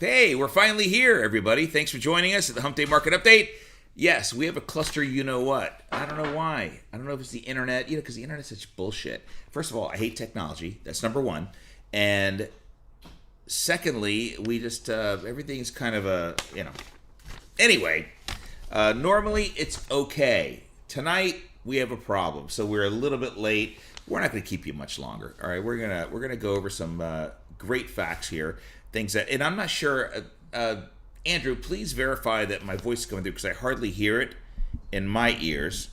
Hey, we're finally here, everybody. Thanks for joining us at the Hump Day Market Update. Yes, we have a cluster you-know-what. I don't know why. I don't know if it's the internet, because the internet's such bullshit. First of all, I hate technology. That's number one. And secondly, we just, everything's kind of Anyway, normally it's okay. Tonight, we have a problem, so we're a little bit late. We're not going to keep you much longer. All right, we're gonna go over some great facts here, things that, and I'm not sure. Andrew, please verify that my voice is coming through because I hardly hear it in my ears.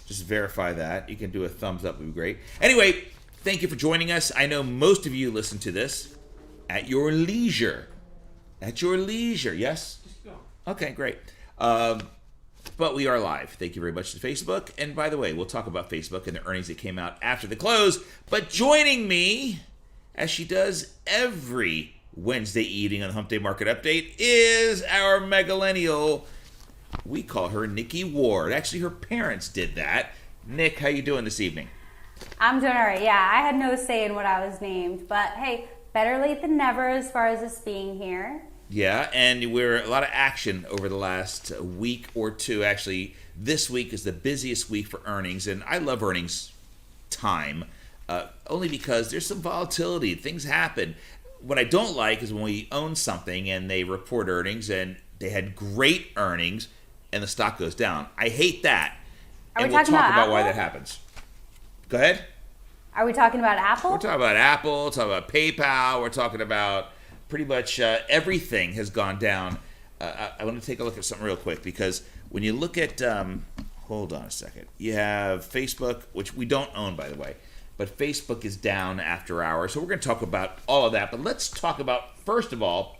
Just verify that. You can do a thumbs up; would be great. Anyway, thank you for joining us. I know most of you listen to this at your leisure. At your leisure, yes. Okay, great. But we are live. Thank you very much to Facebook. And by the way, we'll talk about Facebook and the earnings that came out after the close. But joining me, as she does every Wednesday evening on the Hump Day Market Update, is our megalennial. We call her Nikki Ward. Actually, her parents did that. Nick, how you doing this evening? I'm doing all right. Yeah, I had no say in what I was named. But hey, better late than never as far as us being here. Yeah, and we're a lot of action over the last week or two. Actually, this week is the busiest week for earnings, and I love earnings time, only because there's some volatility. Things happen. What I don't like is when we own something and they report earnings and they had great earnings and the stock goes down. I hate that. And we'll talk about why that happens. Go ahead. Are we talking about Apple? We're talking about Apple, talking about PayPal, we're talking about pretty much everything has gone down. I want to take a look at something real quick because when you look at, hold on a second. You have Facebook, which we don't own, by the way, but Facebook is down after hours. So we're going to talk about all of that. But let's talk about, first of all,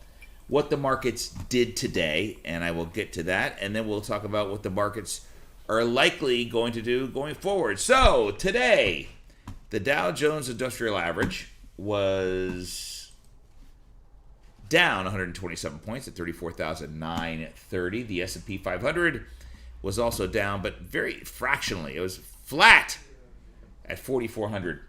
what the markets did today, and I will get to that. And then we'll talk about what the markets are likely going to do going forward. So today, the Dow Jones Industrial Average was down 127 points at 34,930. The S&P 500 was also down, but very fractionally. It was flat at 4,400.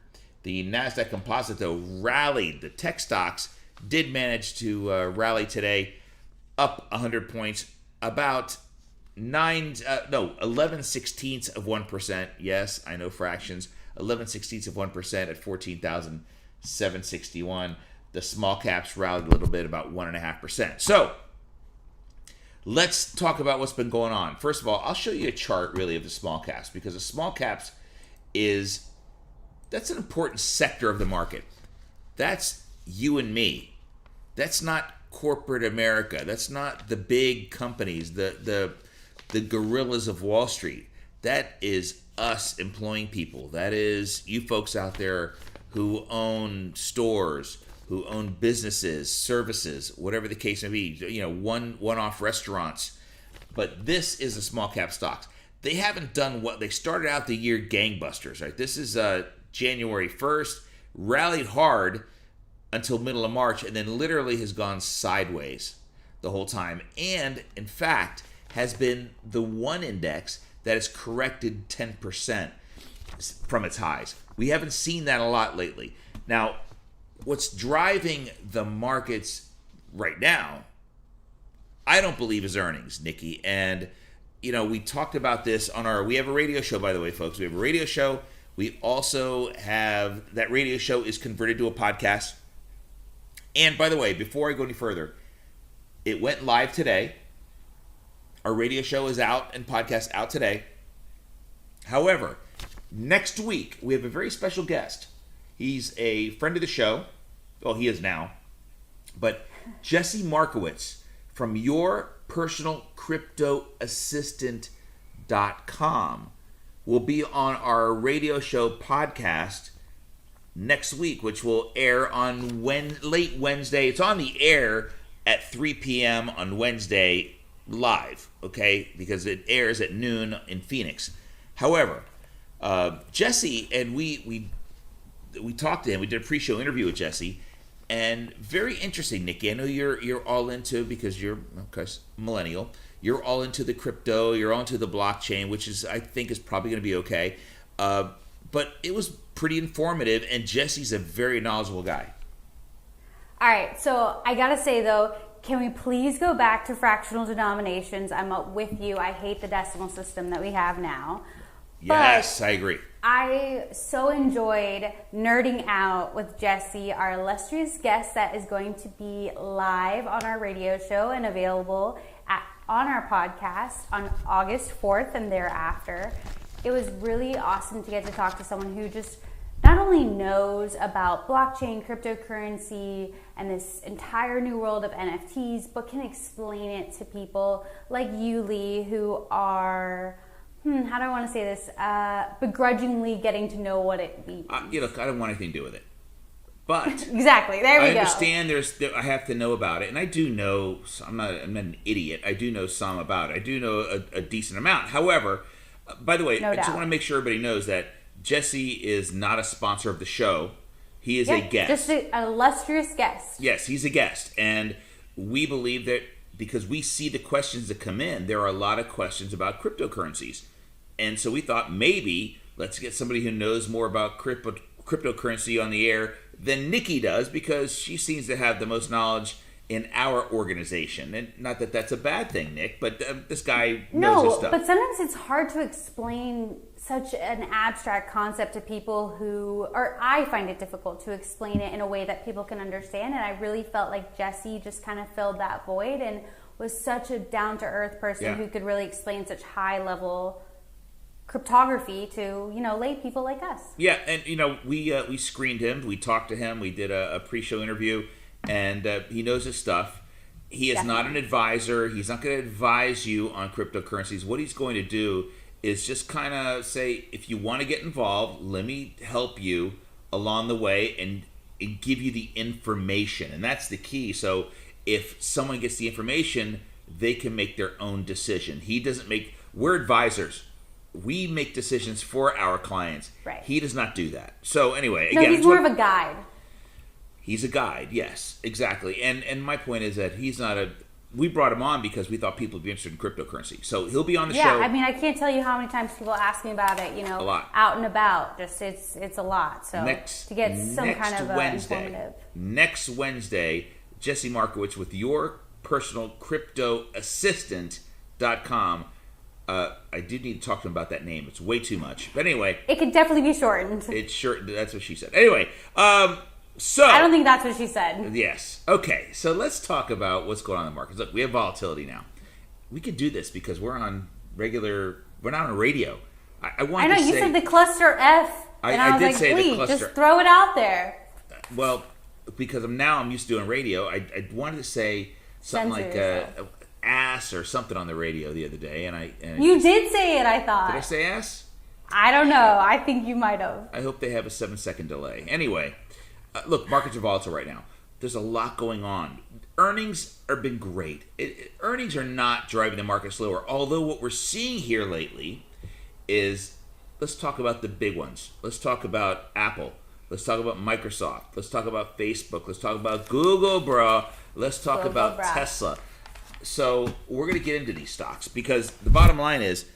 The NASDAQ Composite, though, rallied. The tech stocks did manage to rally today, up 100 points, about 11 sixteenths of 1%. Yes, I know fractions. 11 sixteenths of 1% at 14,761. The small caps rallied a little bit, about 1.5%. So let's talk about what's been going on. First of all, I'll show you a chart really of the small caps because the small caps that's an important sector of the market. That's you and me. That's not corporate America. That's not the big companies, the gorillas of Wall Street. That is us employing people. That is you folks out there who own stores, who own businesses, services, whatever the case may be, one-off restaurants. But this is the small cap stocks. They haven't done what they started out the year gangbusters, right? This is January 1st, rallied hard until middle of March, and then literally has gone sideways the whole time. And in fact, has been the one index that has corrected 10% from its highs. We haven't seen that a lot lately. Now, what's driving the markets right now, I don't believe is earnings, Nikki. And, we talked about this we have a radio show, by the way, folks. We have a radio show. We also have, that radio show is converted to a podcast. And by the way, before I go any further, it went live today. Our radio show is out and podcast out today. However, next week, we have a very special guest. He's a friend of the show. Well, he is now. But Jesse Markowitz from yourpersonalcryptoassistant.com will be on our radio show podcast next week, which will air on late Wednesday. It's on the air at 3 p.m. on Wednesday live, okay? Because it airs at noon in Phoenix. However, Jesse and we talked to him. We did a pre-show interview with Jesse, and very interesting, Nikki. I know you're all into, because you're, of course, millennial. You're all into the crypto. You're all into the blockchain, which I think is probably going to be okay. But it was pretty informative, and Jesse's a very knowledgeable guy. All right, so I gotta say though, can we please go back to fractional denominations? I'm up with you. I hate the decimal system that we have now. Yes, I agree. I so enjoyed nerding out with Jesse, our illustrious guest that is going to be live on our radio show and available on our podcast on August 4th and thereafter. It was really awesome to get to talk to someone who just not only knows about blockchain, cryptocurrency, and this entire new world of NFTs, but can explain it to people like you, Lee, who are, how do I want to say this, begrudgingly getting to know what it means. I don't want anything to do with it. But exactly, there we go. I understand I have to know about it, and I do know, I'm not an idiot, I do know some about it. I do know a decent amount. However, by the way, I just want to make sure everybody knows that Jesse is not a sponsor of the show. He is a guest. Just an illustrious guest. Yes, he's a guest. And we believe that because we see the questions that come in, there are a lot of questions about cryptocurrencies. And so we thought maybe let's get somebody who knows more about cryptocurrency on the air than Nikki does, because she seems to have the most knowledge in our organization. And not that that's a bad thing, Nick, but this guy knows his stuff. But sometimes it's hard to explain such an abstract concept to people or I find it difficult to explain it in a way that people can understand. And I really felt like Jesse just kind of filled that void and was such a down-to-earth person who could really explain such high-level cryptography to, lay people like us. Yeah, and, we screened him. We talked to him. We did a pre-show interview. And he knows his stuff. He is not an advisor. He's not going to advise you on cryptocurrencies. What he's going to do is just kind of say, if you want to get involved, let me help you along the way and give you the information. And that's the key. So if someone gets the information, they can make their own decision. We're advisors. We make decisions for our clients. Right. He does not do that. So anyway, again, he's more of a guide. He's a guide, yes, exactly. And my point is that he's not we brought him on because we thought people would be interested in cryptocurrency. So he'll be on the show. Yeah, I mean, I can't tell you how many times people ask me about it, a lot. out and about. Just it's a lot. So to get some kind of informative. Next Wednesday, Jesse Markowitz with your personal crypto assistant.com. I do need to talk to him about that name. It's way too much. But anyway. It could definitely be shortened. That's what she said. Anyway, so I don't think that's what she said. Yes. Okay. So let's talk about what's going on in the markets. Look, we have volatility now. We could do this because we're not on radio. I know you said the cluster F, and I was like, please, just throw it out there. Well, because I'm used to doing radio. I wanted to say something ass or something on the radio the other day, and you did say it. I thought. Did I say ass? I don't know. I think you might have. I hope they have a 7-second delay. Anyway. Look, markets are volatile right now. There's a lot going on. Earnings have been great. Earnings are not driving the market slower. Although what we're seeing here lately is, let's talk about the big ones. Let's talk about Apple. Let's talk about Microsoft. Let's talk about Facebook. Let's talk about Google, bro. Let's talk about Tesla. So we're going to get into these stocks because the bottom line is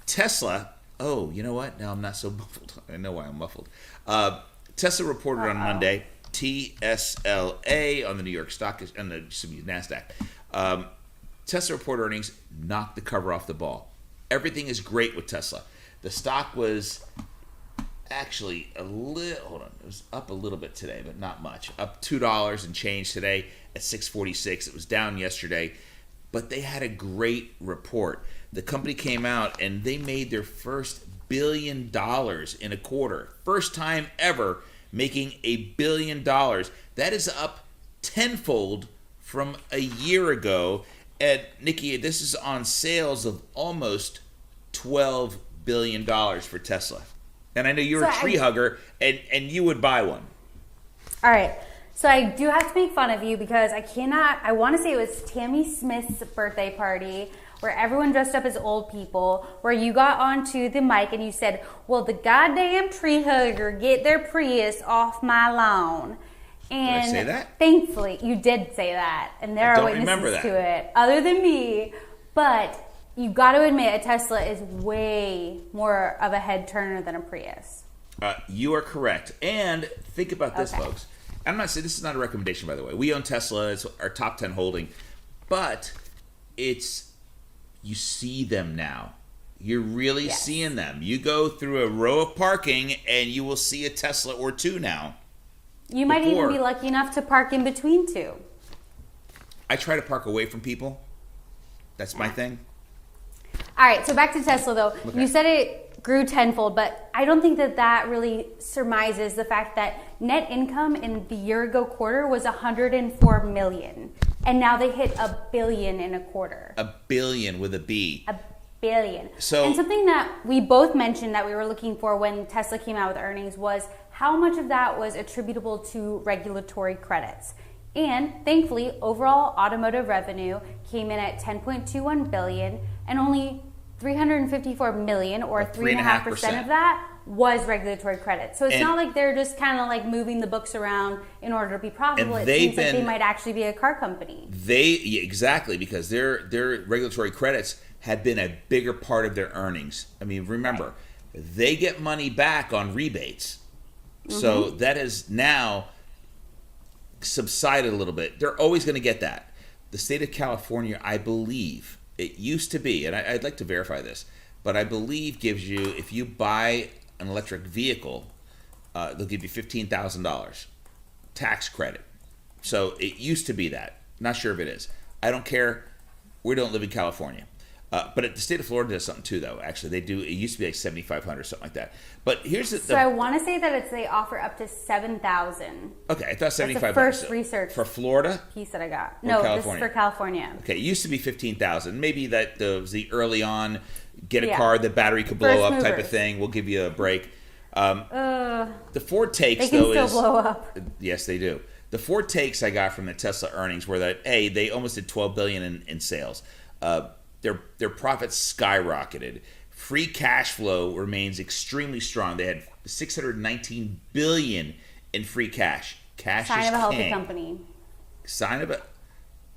Tesla. Oh, you know what? Now I'm not so muffled. I know why I'm muffled. Tesla reported on Monday, TSLA on the New York Stock and the NASDAQ. Tesla reported earnings, knocked the cover off the ball. Everything is great with Tesla. The stock was actually it was up a little bit today, but not much. Up $2 and change today at 646. It was down yesterday, but they had a great report. The company came out and they made their first $1 billion in a quarter. First time ever making $1 billion. That is up tenfold from a year ago. And Nikki, this is on sales of almost $12 billion for Tesla. And I know you're a tree hugger and you would buy one. All right. So I do have to make fun of you because I want to say it was Tammy Smith's birthday party where everyone dressed up as old people, where you got onto the mic and you said, well, the goddamn tree hugger get their Prius off my lawn. And did I say that? Thankfully, you did say that. And there are witnesses to it, other than me. But you got to admit, a Tesla is way more of a head turner than a Prius. You are correct. And think about this, folks. I'm not saying this is not a recommendation, by the way. We own Tesla; it's our top 10 holding, but you see them now. You're really seeing them. You go through a row of parking, and you will see a Tesla or two now. You might even be lucky enough to park in between two. I try to park away from people. That's my thing. All right, so back to Tesla, though. Okay. You said it grew tenfold, but I don't think that really surmises the fact that net income in the year-ago quarter was $104 million, and now they hit $1 billion in a quarter. $1 billion with a B. $1 billion. So, and something that we both mentioned that we were looking for when Tesla came out with earnings was how much of that was attributable to regulatory credits. And thankfully, overall automotive revenue came in at $10.21 billion, and only $354 million, or 3.5% of that, was regulatory credit. So it's not like they're just kind of like moving the books around in order to be profitable. It seems like they might actually be a car company. Exactly, because their regulatory credits had been a bigger part of their earnings. I mean, remember, they get money back on rebates. Mm-hmm. So that has now subsided a little bit. They're always going to get that. The state of California, I believe, it used to be, and I'd like to verify this, but I believe gives you, if you buy an electric vehicle, they'll give you $15,000 tax credit. So it used to be that. Not sure if it is. I don't care. We don't live in California. But the state of Florida does something too, though. Actually, they do. It used to be like $7,500, something like that. But here's So I want to say that they offer up to $7,000. Okay, I thought $7,500. That's the first research for Florida piece that I got. No, this is for California. Okay, it used to be $15,000. Maybe that was the early on, get a car, the battery could blow up type of thing. We'll give you a break. The Ford takes, though, they can still blow up. Yes, they do. The Ford takes I got from the Tesla earnings were that they almost did $12 billion in sales. Their profits skyrocketed. Free cash flow remains extremely strong. They had $619 billion in free cash. Cash Sign is of a healthy king. company. Sign of it.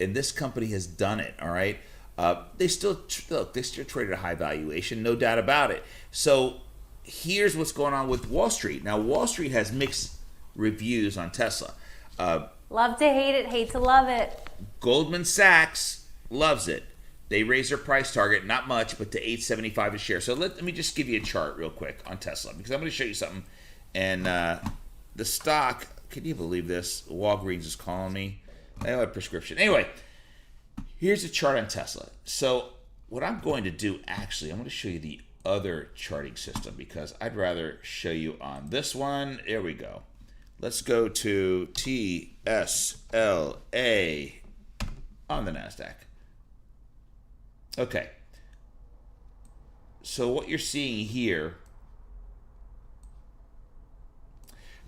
And this company has done it. All right. They still trade at a high valuation, no doubt about it. So here's what's going on with Wall Street. Now, Wall Street has mixed reviews on Tesla. Love to hate it, hate to love it. Goldman Sachs loves it. They raised their price target, not much, but to $8.75 a share. So let me just give you a chart real quick on Tesla, because I'm going to show you something. And the stock, can you believe this? Walgreens is calling me. I have a prescription. Anyway, here's a chart on Tesla. So what I'm going to do, actually, I'm going to show you the other charting system, because I'd rather show you on this one. There we go. Let's go to TSLA on the NASDAQ. Okay, so what you're seeing here,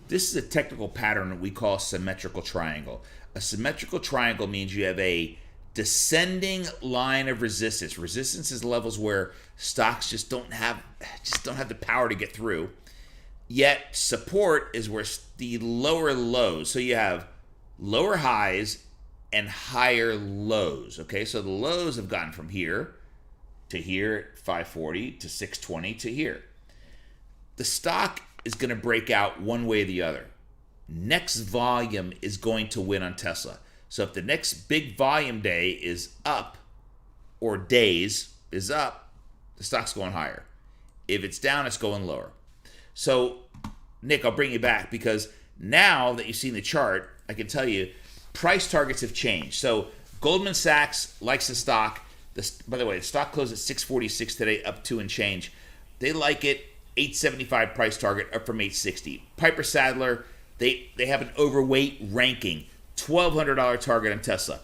this is a technical pattern that we call a symmetrical triangle. A symmetrical triangle means you have a descending line of resistance. Resistance is levels where stocks just don't have the power to get through. Yet support is where the lower lows. So you have lower highs and higher lows. Okay, so the lows have gone from here to here, 540 to 620 to here. The stock is going to break out one way or the other. Next volume is going to win on Tesla. So if the next big volume day is up, or days is up, the stock's going higher. If it's down, it's going lower. So, Nick, I'll bring you back, because now that you've seen the chart, I can tell you price targets have changed. So Goldman Sachs likes the stock. By the way, the stock closed at 646 today, up 2 and change. They like it. 875 price target, up from 860. Piper Sadler, they have an overweight ranking. $1,200 target on Tesla.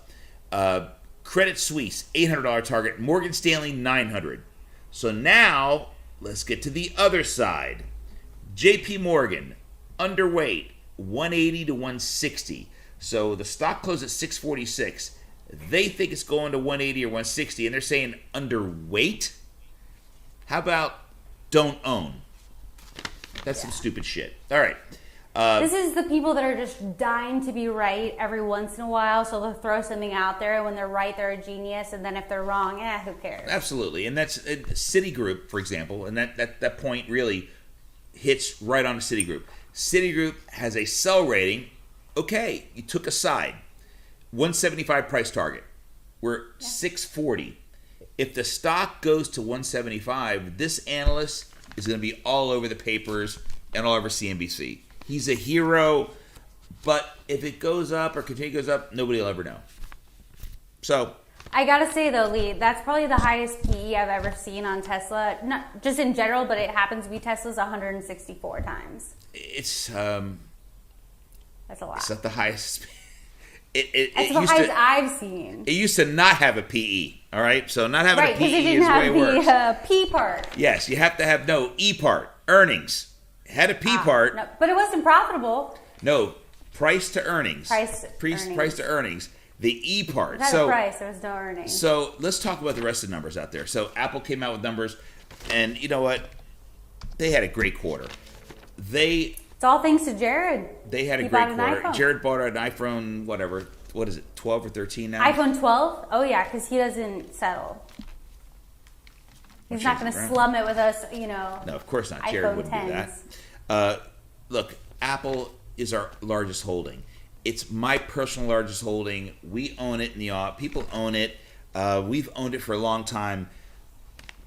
Credit Suisse, $800 target. Morgan Stanley, $900. So now let's get to the other side. JP Morgan, underweight, 180 to 160. So the stock closed at 646. They think it's going to 180 or 160, and they're saying underweight. How about don't own? That's some stupid shit. All right. This is the people that are just dying to be right every once in a while, so they'll throw something out there, and when they're right, they're a genius, and then if they're wrong, who cares? Absolutely, and that's Citigroup, for example, and that point really hits right on to Citigroup. Citigroup has a sell rating Okay, you took a side. 175 price target. We're 640. If the stock goes to 175, this analyst is going to be all over the papers and all over CNBC. He's a hero, but if it goes up or goes up, nobody will ever know. So I gotta say though, Lee, that's probably the highest PE I've ever seen on Tesla. Not just in general, but it happens to be Tesla's 164 times. It's That's a lot. It's not the highest. That's the highest I've seen. It used to not have a PE. All right, so not having a PE it didn't is have way worse. The P part. Yes, you have to have E part, earnings. It had a P part. No, but it wasn't profitable. No, price to earnings. Price to earnings. The E part. It had a price. There was no earnings. So let's talk about the rest of the numbers out there. So Apple came out with numbers, and you know what? They had a great quarter. It's all thanks to Jared. They had a great quarter. Jared bought an iPhone, whatever. What is it, 12 or 13 now? iPhone 12? Oh, yeah, because he doesn't settle. He's not going to slum it with us, No, of course not. iPhone Jared wouldn't 10s. do that. Look, Apple is our largest holding. It's my personal largest holding. We own it in the people own it. We've owned it for a long time.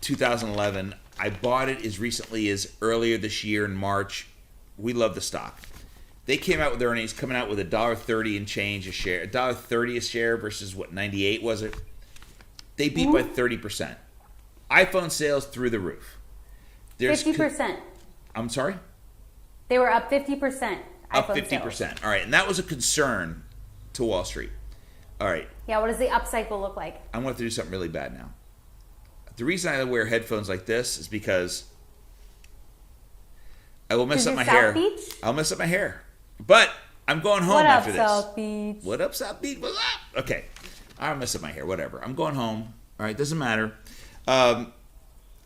2011. I bought it as recently as earlier this year in March. We love the stock. They came out with their earnings, coming out with $1.30 and change a share. $1.30 a share versus what, 98 was it? They beat by 30%. iPhone sales through the roof. 50%. I'm sorry? They were up 50%. Up 50%. Sales. All right, and that was a concern to Wall Street. All right. Yeah, what does the upcycle look like? I'm going to do something really bad now. The reason I wear headphones like this is because I will mess up my hair. Beach? I'll mess up my hair. But I'm going home after this. What up, South Beach? What up, South Beach? What's up? Okay. I'll mess up my hair. Whatever. I'm going home. All right. Doesn't matter.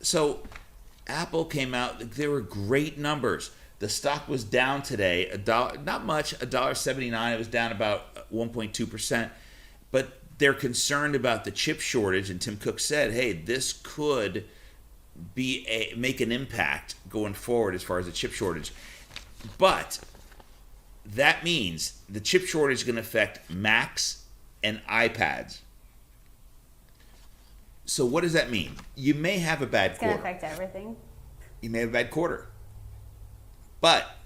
So Apple came out. There were great numbers. The stock was down today. Not much. $1.79. It was down about 1.2%. But they're concerned about the chip shortage. And Tim Cook said, hey, this could make an impact going forward as far as the chip shortage. But that means the chip shortage is going to affect Macs and iPads. So what does that mean? You may have a bad quarter. It's going to affect everything. You may have a bad quarter. But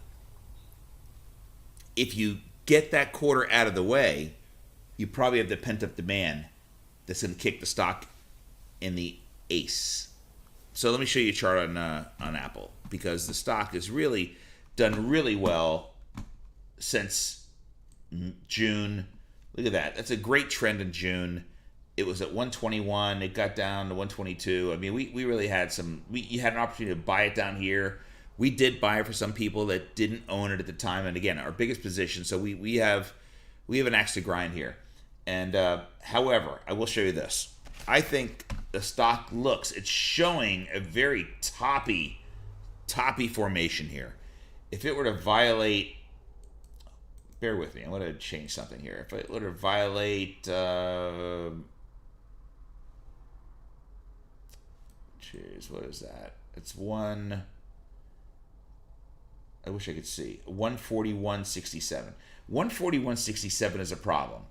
if you get that quarter out of the way, you probably have the pent-up demand that's going to kick the stock in the ace. So let me show you a chart on Apple, because the stock has really done really well since June. Look at that. That's a great trend in June. It was at 121. It got down to 122. I mean, we really had you had an opportunity to buy it down here. We did buy it for some people that didn't own it at the time. And again, our biggest position. So we have an axe to grind here. And however, I will show you this. I think the stock it's showing a very toppy formation here. If it were to violate, bear with me, I'm going to change something here. If it were to violate, what is that? It's I wish I could see, 141.67. 141.67 is a problem.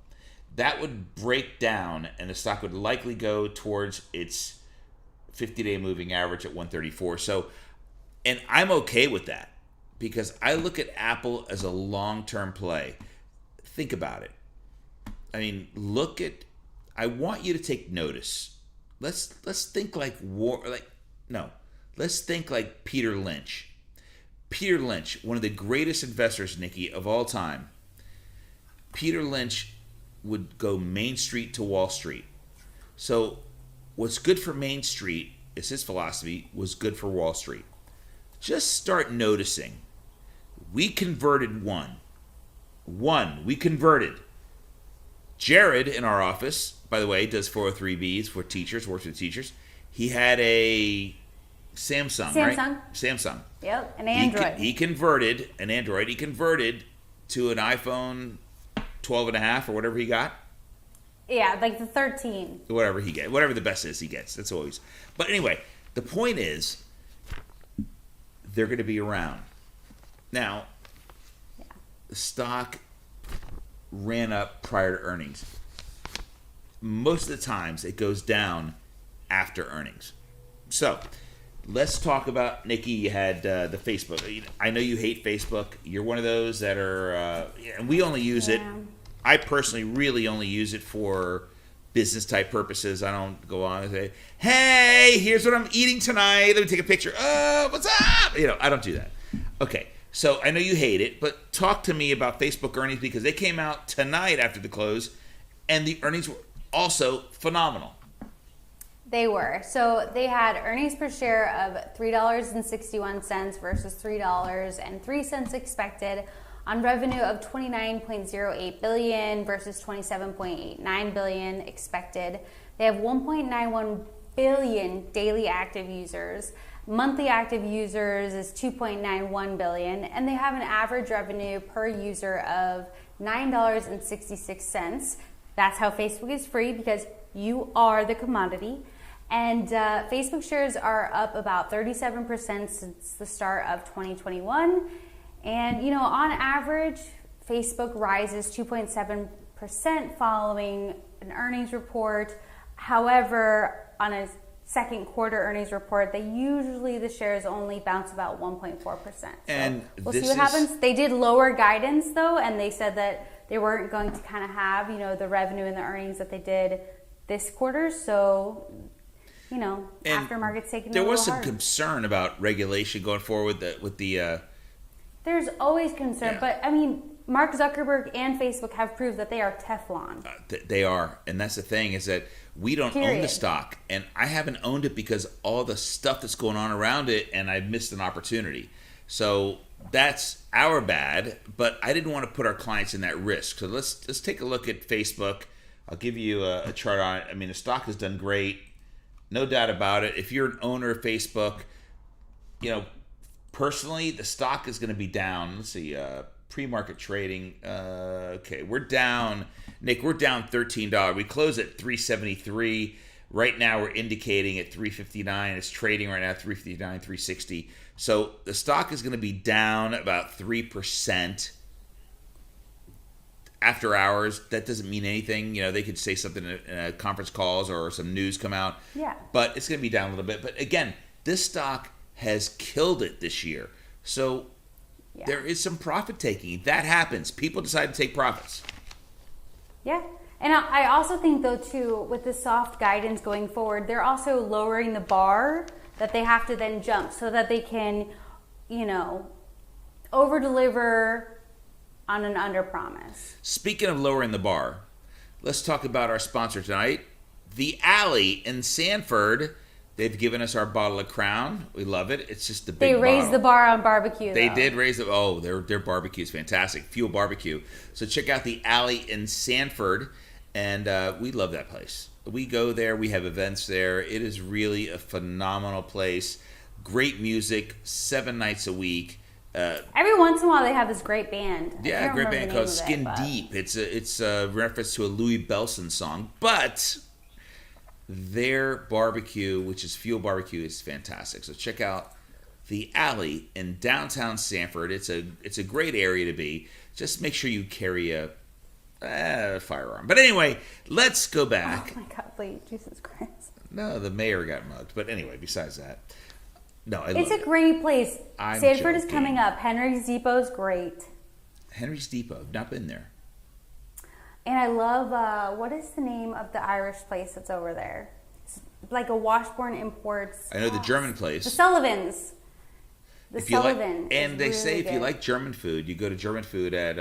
That would break down, and the stock would likely go towards its 50-day moving average at 134. So, and I'm okay with that, because I look at Apple as a long-term play. Think about it. I mean, I want you to take notice. Let's think let's think like Peter Lynch. Peter Lynch, one of the greatest investors, Nikki, of all time. Peter Lynch would go Main Street to Wall Street. So what's good for Main Street, is his philosophy, was good for Wall Street. Just start noticing. We converted one. We converted. Jared in our office, by the way, does 403Bs for teachers, works with teachers. He had a Samsung, right? Samsung. Yep, an Android. He converted an Android. He converted to an iPhone 12 and a half or whatever he got. Yeah, like the 13. Whatever he gets. Whatever the best is, he gets. That's always. But anyway, the point is, they're going to be around. Now, the stock ran up prior to earnings. Most of the times it goes down after earnings. So let's talk about, Nikki, you had the Facebook. I know you hate Facebook. You're one of those that are, and we only use it. I personally really only use it for business type purposes. I don't go on and say, hey, here's what I'm eating tonight. Let me take a picture. Oh, what's up? I don't do that. Okay. So I know you hate it, but talk to me about Facebook earnings, because they came out tonight after the close, and the earnings were also phenomenal. They were. So they had earnings per share of $3.61 versus $3.03 expected, on revenue of $29.08 billion versus $27.89 billion expected. They have 1.91 billion daily active users. Monthly active users is 2.91 billion, and they have an average revenue per user of $9.66. That's how Facebook is free, because you are the commodity. And Facebook shares are up about 37% since the start of 2021. And, on average, Facebook rises 2.7% following an earnings report. However, on a second quarter earnings report, the shares only bounce about 1.4%. So and we'll see what happens. They did lower guidance, though, and they said that they weren't going to kind of have, the revenue and the earnings that they did this quarter. So, aftermarket's taking there a was little some hard. Concern about regulation going forward with the There's always concern, but Mark Zuckerberg and Facebook have proved that they are Teflon. They are, and that's the thing, is that we don't own the stock, and I haven't owned it because all the stuff that's going on around it, and I missed an opportunity. So that's our bad, but I didn't want to put our clients in that risk. So let's take a look at Facebook. I'll give you a chart on it. The stock has done great, no doubt about it. If you're an owner of Facebook, personally, the stock is going to be down. Let's see, pre-market trading. Okay, we're down, Nick. We're down $13. We closed at $373. Right now, we're indicating at $359. It's trading right now at $359, $360. So the stock is going to be down about 3% after hours. That doesn't mean anything. They could say something in a conference calls or some news come out. Yeah. But it's going to be down a little bit. But again, this stock has killed it this year. So there is some profit taking. That happens. People decide to take profits. Yeah. And I also think, though, too, with the soft guidance going forward, they're also lowering the bar that they have to then jump so that they can, over-deliver on an under-promise. Speaking of lowering the bar, let's talk about our sponsor tonight, The Alley in Sanford. They've given us our bottle of Crown. We love it. It's just the big bottle. They raised the bar on barbecue, They did raise the... Oh, their barbecue is fantastic. Fuel barbecue. So check out The Alley in Sanford. And we love that place. We go there. We have events there. It is really a phenomenal place. Great music, 7 nights a week. Every once in a while, they have this great band. Yeah, a great band called Skin Deep. It's a reference to a Louis Bellson song. But their barbecue, which is Fuel Barbecue, is fantastic. So check out The Alley in downtown Sanford. It's a great area to be. Just make sure you carry a firearm. But anyway, let's go back. Oh my God, please, Jesus Christ. No, the mayor got mugged. But anyway, besides that, no, it's a great place. I'm Sanford is joking. coming up. Henry's Depot is great. Henry's Depot. I've not been there. And I love, what is the name of the Irish place that's over there? It's like a Washburn Imports. I know the German place. The Sullivans. The If you like, Sullivan. and they really say if you good. like German food, you go to German food at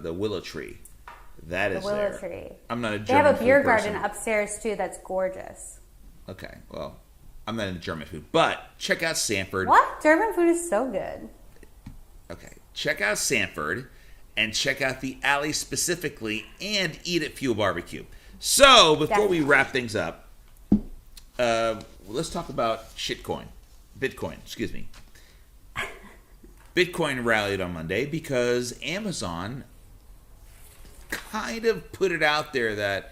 the Willow Tree. That is The Willow there. Tree. I'm not a German They have a beer food person. garden upstairs too that's gorgeous. Okay, well, I'm not into German food, but check out Sanford. What? German food is so good. Okay, check out Sanford and check out The Alley specifically and eat at Fuel Barbecue. So before we wrap things up, let's talk about Bitcoin. Excuse me. Bitcoin rallied on Monday because Amazon kind of put it out there that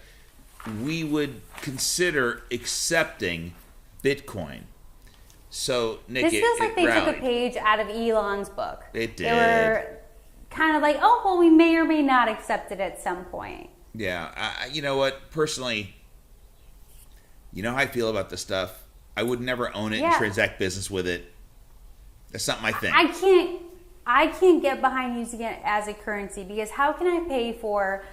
we would consider accepting Bitcoin. So, Nick, This feels like they rallied. took a page out of Elon's book. It did. They were kind of like, oh, well, we may or may not accept it at some point. Yeah. You know what? Personally, you know how I feel about this stuff. I would never own it and transact business with it. That's not my thing. I can't get behind using it as a currency, because how can I pay for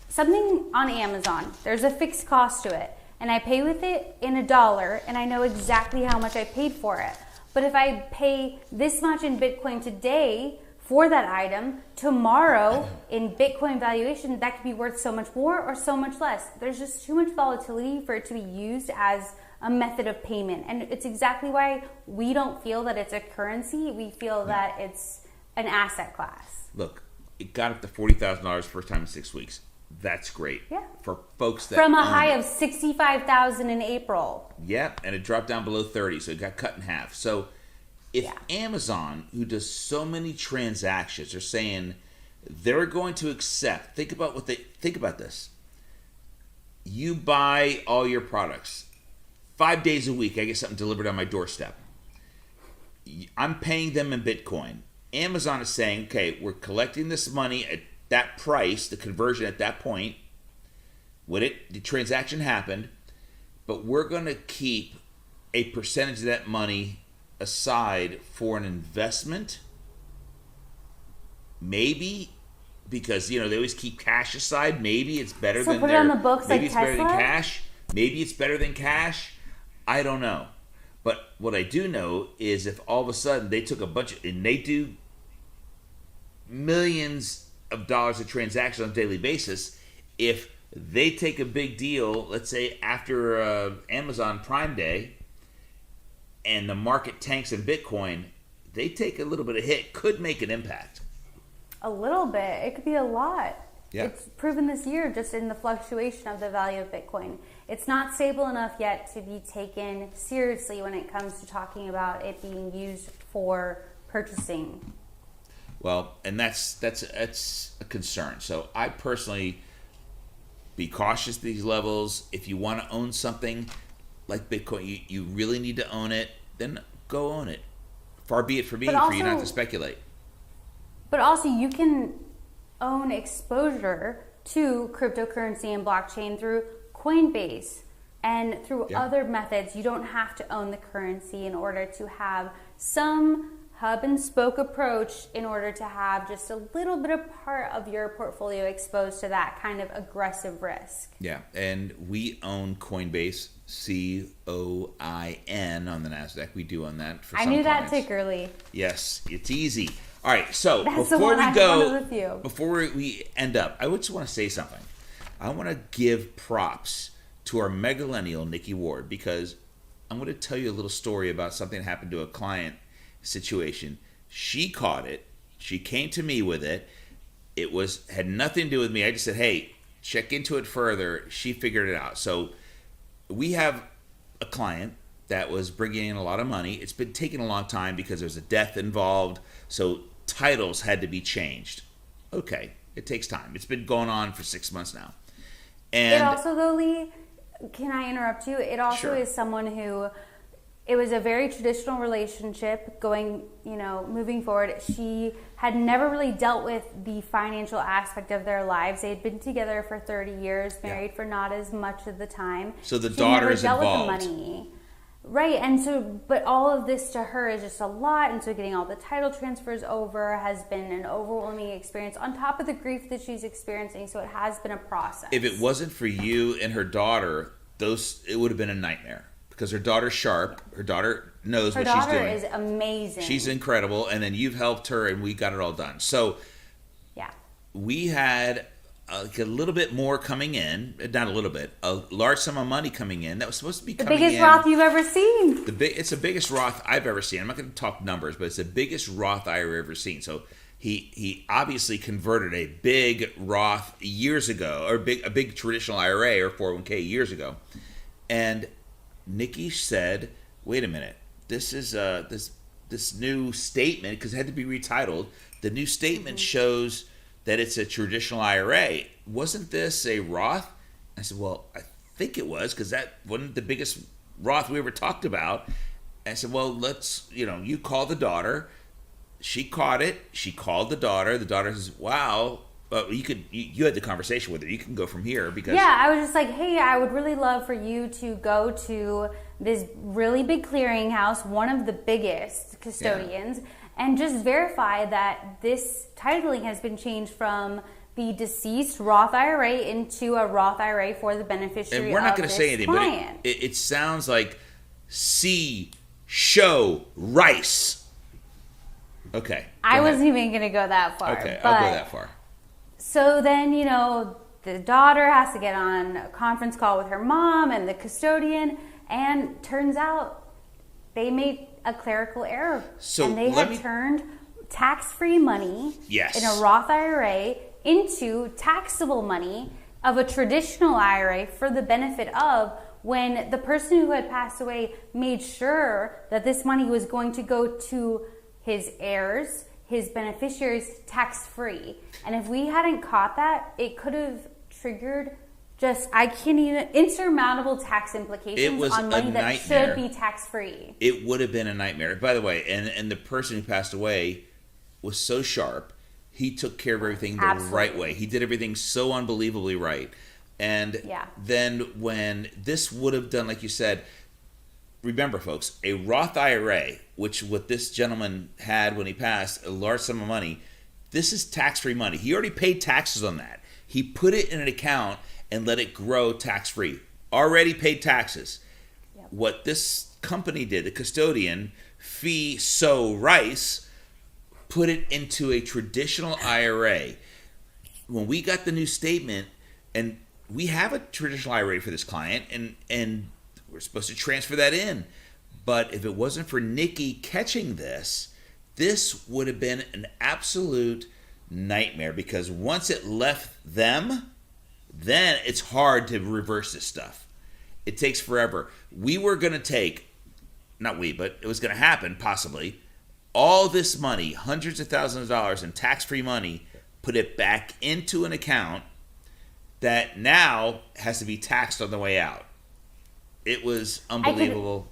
something on Amazon? There's a fixed cost to it, and I pay with it in $1, and I know exactly how much I paid for it. But if I pay this much in Bitcoin today for that item, tomorrow in Bitcoin valuation, that could be worth so much more or so much less. There's just too much volatility for it to be used as a method of payment. And it's exactly why we don't feel that it's a currency. We feel that it's an asset class. Look, it got up to $40,000 first time in 6 weeks. That's great. Yeah. For folks that from a high of 65,000 in April. Yep, and it dropped down below 30, so it got cut in half. So if Amazon, who does so many transactions, are saying they're going to accept, think about this. You buy all your products. 5 days a week, I get something delivered on my doorstep. I'm paying them in Bitcoin. Amazon is saying, okay, we're collecting this money at that price, the conversion at that point, when the transaction happened, but we're going to keep a percentage of that money aside for an investment. Maybe, because they always keep cash aside. Maybe it's better than put it on the books maybe like it's Tesla? better than cash. Maybe it's better than cash. I don't know. But what I do know is if all of a sudden they took a bunch and they do millions of dollars of transactions on a daily basis, if they take a big deal, let's say after Amazon Prime Day, and the market tanks in Bitcoin, they take a little bit of hit, could make an impact. A little bit. It could be a lot. Yeah. It's proven this year just in the fluctuation of the value of Bitcoin. It's not stable enough yet to be taken seriously when it comes to talking about it being used for purchasing. Well, and that's a concern. So I personally be cautious at these levels. If you want to own something like Bitcoin, you really need to own it, then go own it. Far be it for me for you not to speculate. But also you can own exposure to cryptocurrency and blockchain through Coinbase and through other methods. You don't have to own the currency in order to have some hub and spoke approach, in order to have just a little bit of part of your portfolio exposed to that kind of aggressive risk. Yeah, and we own Coinbase, COIN on the NASDAQ. We do own that for some clients. I knew that ticker, Lee. Yes, it's easy. All right, so That's before we end up, I just want to say something. I want to give props to our megallennial, Nikki Ward, because I'm going to tell you a little story about something that happened to a client situation. She caught it. She came to me with it. It had nothing to do with me. I just said, hey, check into it further. She figured it out. So we have a client that was bringing in a lot of money. It's been taking a long time because there's a death involved. So titles had to be changed. Okay, it takes time. It's been going on for 6 months now. And it also, though, Lee, can I interrupt you? It also is someone who, it was a very traditional relationship moving forward. She had never really dealt with the financial aspect of their lives. They had been together for 30 years, married for not as much of the time. So the daughter is involved. With the money. Right, and so, but all of this to her is just a lot, and so getting all the title transfers over has been an overwhelming experience on top of the grief that she's experiencing, so it has been a process. If it wasn't for you and her daughter, it would have been a nightmare, because her daughter's sharp, her daughter knows what she's doing. Her daughter is amazing. She's incredible, and then you've helped her, and we got it all done. So, we had a little bit more coming in, not a little bit, a large sum of money coming in that was supposed to be coming in. The biggest Roth you've ever seen. It's the biggest Roth I've ever seen. I'm not going to talk numbers, but it's the biggest Roth I've ever seen. So he obviously converted a big Roth years ago, or a big traditional IRA or 401k years ago. And Nikki said, wait a minute, this is this new statement, because it had to be retitled. The new statement shows that it's a traditional IRA. Wasn't this a Roth? I said, well, I think it was, because that wasn't the biggest Roth we ever talked about. And I said, well, let's, you call the daughter. she caught it. She called the daughter. The daughter says, "Wow." You had the conversation with her. You can go from here because I was just like, hey, I would really love for you to go to this really big clearinghouse, one of the biggest custodians, and just verify that this titling has been changed from the deceased Roth IRA into a Roth IRA for the beneficiary. And we're not going to say anything, client. But it sounds like show rice. Okay. I wasn't even going to go that far. Okay, I'll go that far. So then, the daughter has to get on a conference call with her mom and the custodian, and turns out they made a clerical error. And they had turned tax-free money in a Roth IRA into taxable money of a traditional IRA for the benefit of when the person who had passed away made sure that this money was going to go to his heirs, his beneficiaries, tax-free. And if we hadn't caught that, it could have triggered insurmountable tax implications on money that should be tax-free. It would have been a nightmare. By the way, and the person who passed away was so sharp. He took care of everything the right way. He did everything so unbelievably right. And then when this would have done, like you said, remember, folks, a Roth IRA, which what this gentleman had when he passed, a large sum of money, this is tax-free money. He already paid taxes on that. He put it in an account and let it grow tax-free. Already paid taxes. Yep. What this company did, the custodian, Rice, put it into a traditional IRA. When we got the new statement, and we have a traditional IRA for this client, and we're supposed to transfer that in. But if it wasn't for Nikki catching this would have been an absolute nightmare, because once it left them, then it's hard to reverse this stuff. It takes forever. We were going to take, not we, but it was going to happen possibly, all this money, hundreds of thousands of dollars in tax-free money, put it back into an account that now has to be taxed on the way out. It was unbelievable.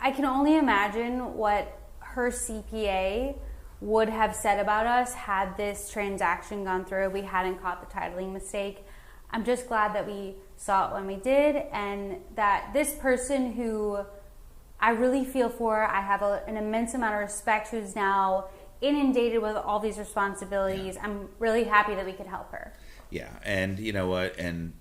I can only imagine what her CPA would have said about us had this transaction gone through. We hadn't caught the titling mistake. I'm just glad that we saw it when we did, and that this person who I really feel for, I have an immense amount of respect, who's now inundated with all these responsibilities. Yeah. I'm really happy that we could help her. Yeah, and you know what? And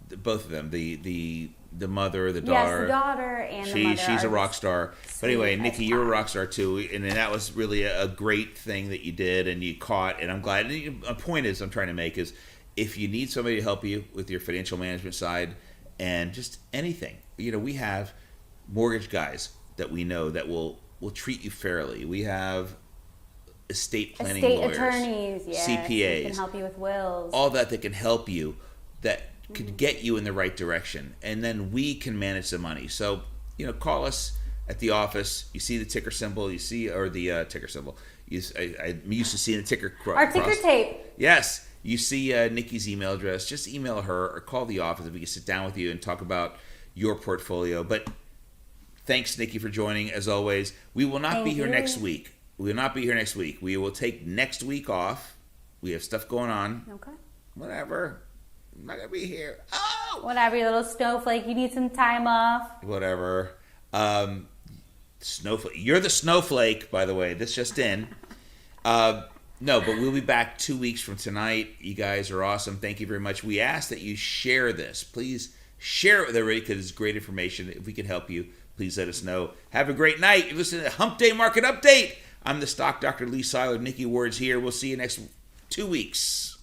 both of them, the mother, the daughter. Yes, the daughter and the mother. She's a rock star. But anyway, Nikki, you're a rock star too, and that was really a great thing that you did, and you caught. And I'm glad. A point I'm trying to make is, if you need somebody to help you with your financial management side and just anything, we have mortgage guys that we know that will treat you fairly. We have estate planning lawyers, attorneys, yes, CPAs, who can help you with wills, all that can help you, that could get you in the right direction, and then we can manage the money. So call us at the office. You see the ticker symbol, the ticker symbol. I'm used to seeing the ticker our ticker tape. Yes, you see Nikki's email address. Just email her or call the office, and we can sit down with you and talk about your portfolio. But thanks, Nikki, for joining. As always, we will not be here next week. We will not be here next week. We will take next week off. We have stuff going on. Okay. Whatever. I'm not going to be here. Oh! Whatever, you little snowflake. You need some time off. Whatever. Snowflake. You're the snowflake, by the way. This just in. No, but we'll be back 2 weeks from tonight. You guys are awesome. Thank you very much. We ask that you share this. Please share it with everybody, because it's great information. If we can help you, please let us know. Have a great night. You're listening to Hump Day Market Update. I'm the Stock Dr. Lee Seiler. Nikki Ward's here. We'll see you next 2 weeks.